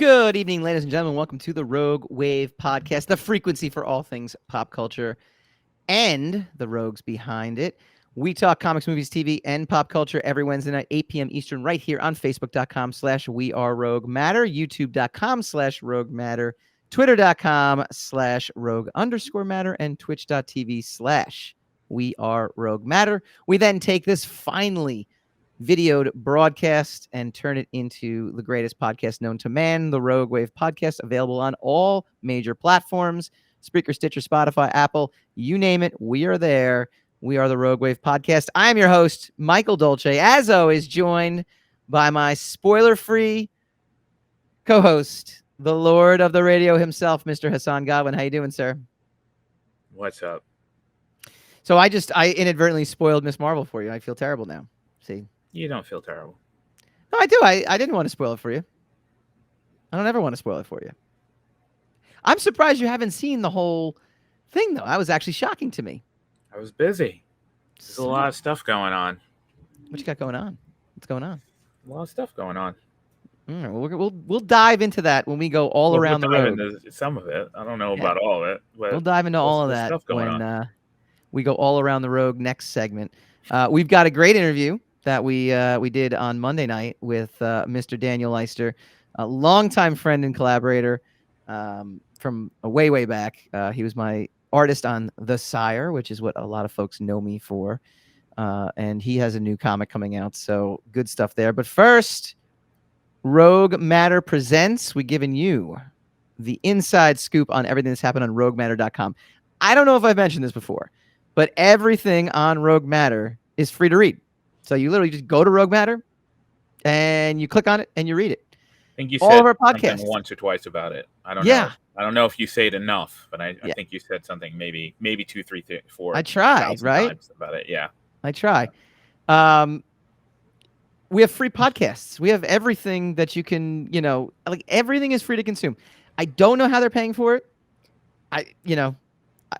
Good evening, ladies and gentlemen. Welcome to the Rogue Wave podcast, the frequency for all things pop culture and the rogues behind it. We talk comics, movies, TV, and pop culture every Wednesday night, 8 p.m. Eastern, right here on Facebook.com/WeAreRogueMatter, YouTube.com/RogueMatter, Twitter.com/Rogue_Matter, and Twitch.tv/WeAreRogueMatter. We then take this finally videoed broadcast and turn it into the greatest podcast known to man, the Rogue Wave podcast, available on all major platforms: Spreaker, Stitcher, Spotify, Apple, you name it, we are there. We are the Rogue Wave podcast. I'm your host, Michael Dolce, as always, joined by my spoiler-free co-host, the Lord of the Radio himself, Mr. Hassan Godwin. How you doing, sir? What's up? So I inadvertently spoiled Miss Marvel for you. I feel terrible now. See? You don't feel terrible. No, I do. I didn't want to spoil it for you. I don't ever want to spoil it for you. I'm surprised you haven't seen the whole thing, though. That was actually shocking to me. I was busy. There's a lot of stuff going on. What you got going on? What's going on? A lot of stuff going on. All right, we'll dive into that when we go all around the road. Some of it. I don't know about all of it. But we'll dive into all of that when we go all around the road next segment. We've got a great interview that we did on Monday night with Mr. Daniel Leister, a longtime friend and collaborator from way back. He was my artist on The Sire, which is what a lot of folks know me for. And he has a new comic coming out, so good stuff there. But first, Rogue Matter presents, we've given you the inside scoop on everything that's happened on RogueMatter.com. I don't know if I've mentioned this before, but everything on Rogue Matter is free to read. So you literally just go to Rogue Matter and you click on it and you read it. I think you all said of our podcasts something once or twice about it. I don't know. I don't know if you say it enough, but I think you said something maybe 2, 3, 4. I tried, right? Times about it. Yeah. I try. We have free podcasts. We have everything that you can, like everything is free to consume. I don't know how they're paying for it.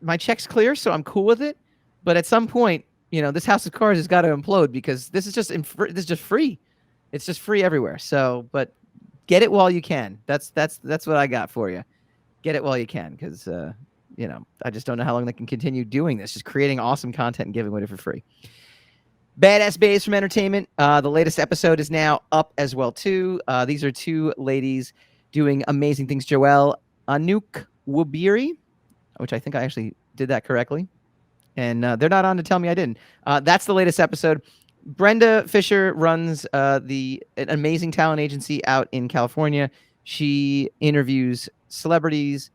My check's clear, so I'm cool with it. But at some point, this house of cards has got to implode because this is just free. It's just free everywhere. So, but get it while you can. That's what I got for you. Get it while you can, because I just don't know how long they can continue doing this, just creating awesome content and giving away for free. Badass Babes from Entertainment. The latest episode is now up as well too. These are two ladies doing amazing things. Joelle Anouk-Wubiri, which I think I actually did that correctly. And they're not on to tell me I didn't. That's the latest episode. Brenda Fisher runs an amazing talent agency out in California. She interviews celebrities,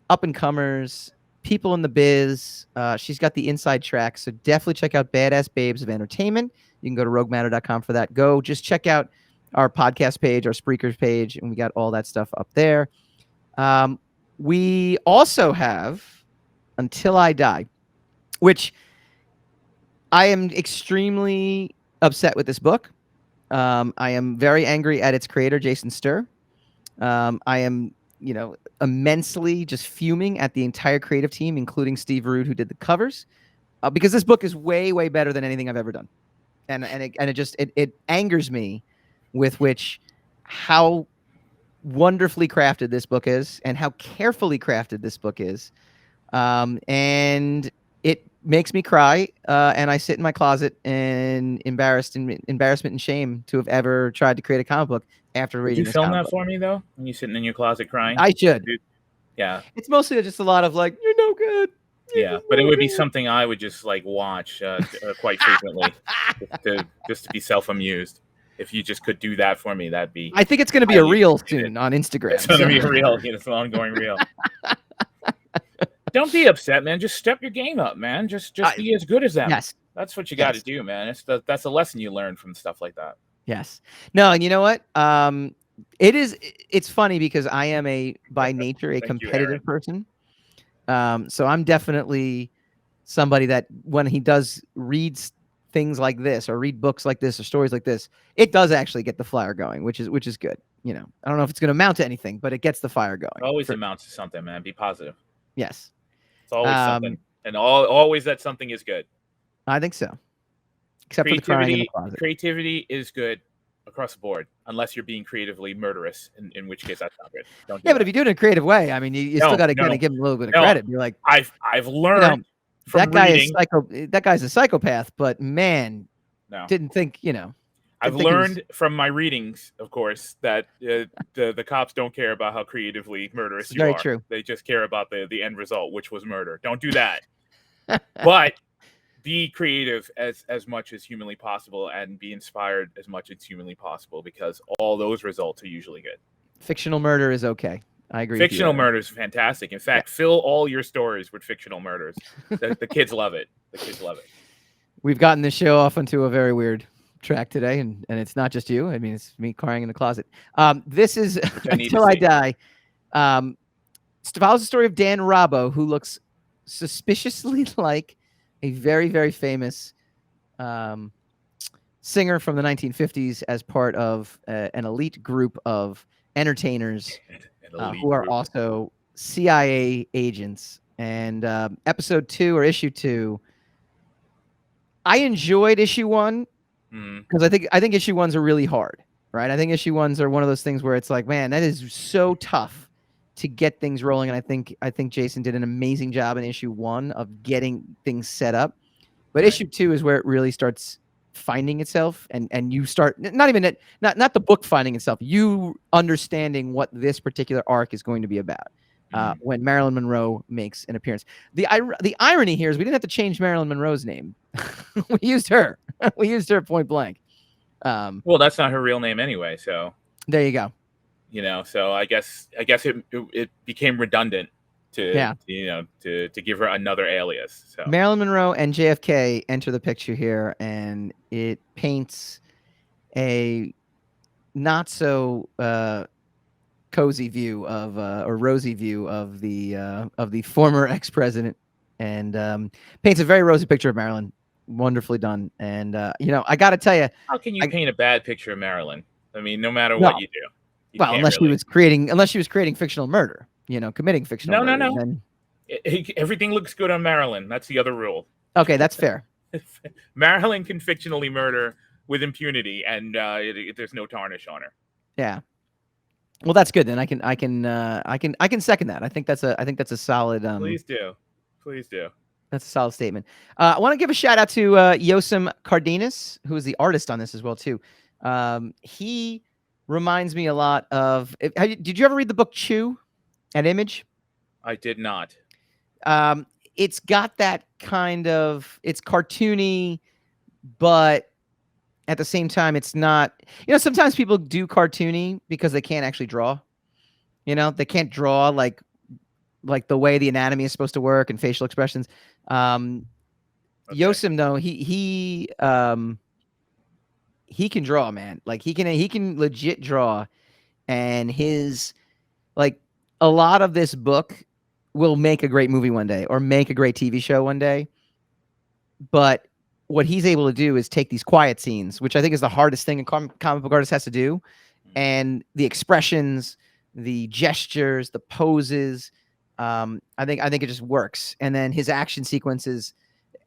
up-and-comers, people in the biz. She's got the inside track, so definitely check out Badass Babes of Entertainment. You can go to RogueMatter.com for that. Go just check out our podcast page, our Spreakers page, and we got all that stuff up there. We also have Until I Die, which I am extremely upset with this book. I am very angry at its creator, Jason Sturr. I am, immensely just fuming at the entire creative team, including Steve Rude, who did the covers, because this book is way better than anything I've ever done, and it angers me with how wonderfully crafted this book is and how carefully crafted this book is, and it makes me cry, and I sit in my closet in embarrassment and shame to have ever tried to create a comic book after reading this. Did you film that for me, though? When you're sitting in your closet crying? I should. Yeah. It's mostly just a lot of like, you're no good. But it would be something I would just like watch quite frequently just to be self-amused. If you just could do that for me, that'd be... I think it's going to be a reel soon on Instagram. It's going to be a reel. It's an ongoing reel. Don't be upset, man. Just step your game up, man. Just be as good as them. Yes. That's what you got to do, man. That's a lesson you learn from stuff like that. Yes. No, and you know what? It's funny because I am by nature a competitive person. So I'm definitely somebody that when he does read things like this or read books like this or stories like this, it does actually get the fire going, which is good. I don't know if it's going to amount to anything, but it gets the fire going. It always amounts to something, man. Be positive. Yes. It's always something. And always that something is good. I think so. Except for the crying in the closet. Creativity is good across the board. unless you're being creatively murderous, in which case that's not good. Don't do Yeah, but that. if you do it in a creative way, I mean, you still got to kind of give him a little bit of credit. Be like, I've learned from that guy reading. that guy's a psychopath, but man, No. didn't think, I've learned from my readings, of course, that the cops don't care about how creatively murderous you are. True. They just care about the end result, which was murder. Don't do that. But be creative as much as humanly possible, and be inspired as much as humanly possible, because all those results are usually good. Fictional murder is okay. I agree. Fictional murder is fantastic. In fact, fill all your stories with fictional murders. The kids love it. The kids love it. We've gotten this show off into a very weird track today, and it's not just you. I mean, it's me crying in the closet. This is Until I Die. Follows the story of Dan Robbo, who looks suspiciously like a very, very famous singer from the 1950s as part of an elite group of entertainers who are also CIA agents. And episode 2 or issue 2, I enjoyed issue 1 because I think issue 1s are really hard, right? I think issue 1s are one of those things where it's like, man, that is so tough to get things rolling. And I think Jason did an amazing job in issue 1 of getting things set up. But issue 2 is where it really starts finding itself, and you start not the book finding itself, you understanding what this particular arc is going to be about. When Marilyn Monroe makes an appearance. The irony here is we didn't have to change Marilyn Monroe's name. We used her. We used her point blank. Well, that's not her real name anyway, so there you go. So I guess it became redundant to give her another alias. So Marilyn Monroe and JFK enter the picture here, and it paints a not so cozy view of or rosy view of the former ex-president, and paints a very rosy picture of Marilyn. Wonderfully done. And I got to tell you, how can you paint a bad picture of Marilyn? I mean, no matter what you do. Unless she was creating fictional murder, committing fictional murder. No. Then... Everything looks good on Marilyn. That's the other rule. Okay, that's fair. Marilyn can fictionally murder with impunity, and there's no tarnish on her. Yeah. Well, that's good. Then I can second that. I think that's a solid. Please do. That's a solid statement. I want to give a shout out to Yosim Cardenas, who is the artist on this as well too. He reminds me a lot of. Did you ever read the book Chew at Image? I did not. It's got that kind of. It's cartoony, but at the same time, it's not. Sometimes people do cartoony because they can't actually draw. They can't draw like the way the anatomy is supposed to work and facial expressions. Yosim, though, he can draw, man. Like he can legit draw, and his a lot of this book will make a great movie one day or make a great TV show one day. But what he's able to do is take these quiet scenes, which I think is the hardest thing a comic book artist has to do, and the expressions, the gestures, the poses. I think it just works. And then his action sequences,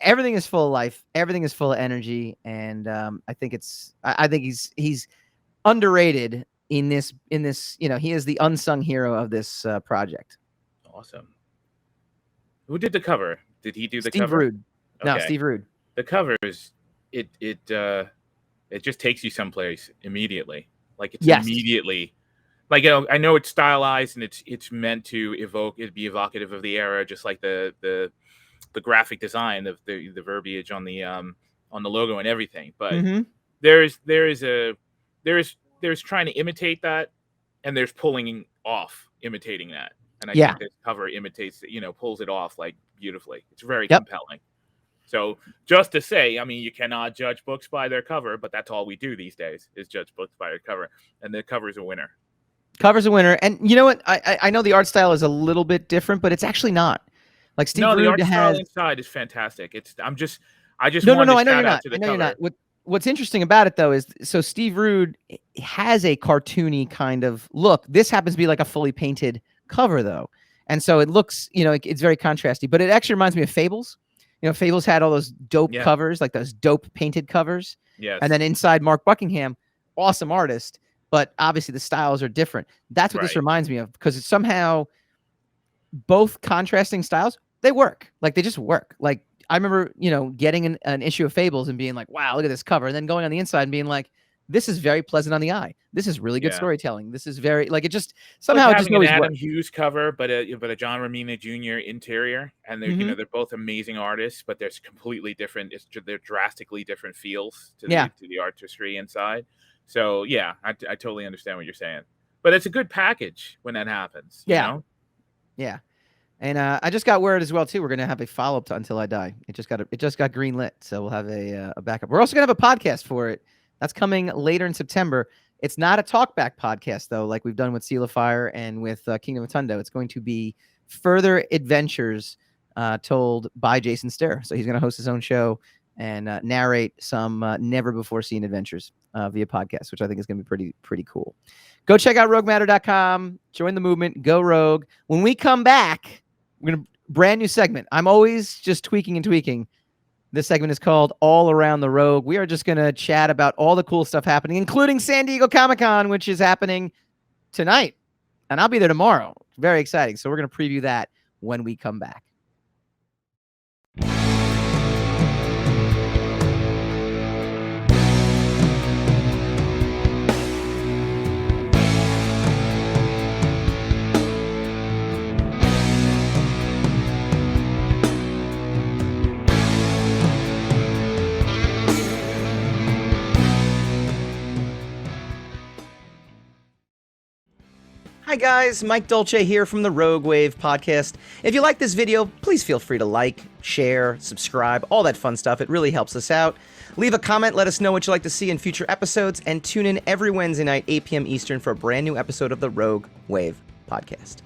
everything is full of life, everything is full of energy, and I think he's underrated in this. He is the unsung hero of this project. Awesome. Who did the cover? Did he do the Steve cover? Rude. Okay. No, Steve Rude. The covers, it just takes you someplace immediately. Like it's immediately. Like, I know it's stylized and it's meant to be evocative of the era, just like the graphic design of the verbiage on the logo and everything. But there's trying to imitate that, and there's pulling off imitating that. And I think this cover imitates, pulls it off like beautifully. It's very compelling. So just to say, I mean, you cannot judge books by their cover, but that's all we do these days is judge books by their cover, and the cover's a winner. Cover's a winner. And you know what? I know the art style is a little bit different, but it's actually not. Like Steve Rude the art style has... inside is fantastic. I just I know you're not. I know you're not. What's interesting about it though is so Steve Rude has a cartoony kind of look. This happens to be like a fully painted cover though. And so it looks, it's very contrasty, but it actually reminds me of Fables. Fables had all those dope covers, like those dope painted covers. Yes. And then inside Mark Buckingham, awesome artist. but obviously the styles are different. That's what this Right. reminds me of, because it's somehow both contrasting styles, they work. Like, they just work. Like, I remember, getting an issue of Fables and being like, wow, look at this cover. And then going on the inside and being like, this is very pleasant on the eye. This is really good storytelling. This is very, like, it just somehow like it just having always an Adam works. Hughes cover, but a John Romita Jr. interior, and they're they're both amazing artists, but there's completely different. They're drastically different feels to the artistry inside. So yeah, I totally understand what you're saying, but it's a good package when that happens. You know? Yeah. And I just got word as well too. We're gonna have a follow up to Until I Die. It just got green lit, so we'll have a backup. We're also gonna have a podcast for it. That's coming later in September. It's not a talkback podcast though, like we've done with Seal of Fire and with Kingdom of Tundo. It's going to be further adventures told by Jason Ster. So he's gonna host his own show and narrate some never before seen adventures via podcast, which I think is gonna be pretty cool. Go check out roguematter.com. Join the movement. Go Rogue. When we come back, we're going to brand new segment. I'm always just tweaking and tweaking. This segment is called All Around the Rogue. We are just going to chat about all the cool stuff happening, including San Diego Comic-Con, which is happening tonight. And I'll be there tomorrow. Very exciting. So we're going to preview that when we come back. Hi guys, Mike Dolce here from the Rogue Wav podcast. If you like this video, please feel free to like, share, subscribe, all that fun stuff. It really helps us out. Leave a comment, let us know what you'd like to see in future episodes, and tune in every Wednesday night, 8 p.m. Eastern, for a brand new episode of the Rogue Wav podcast.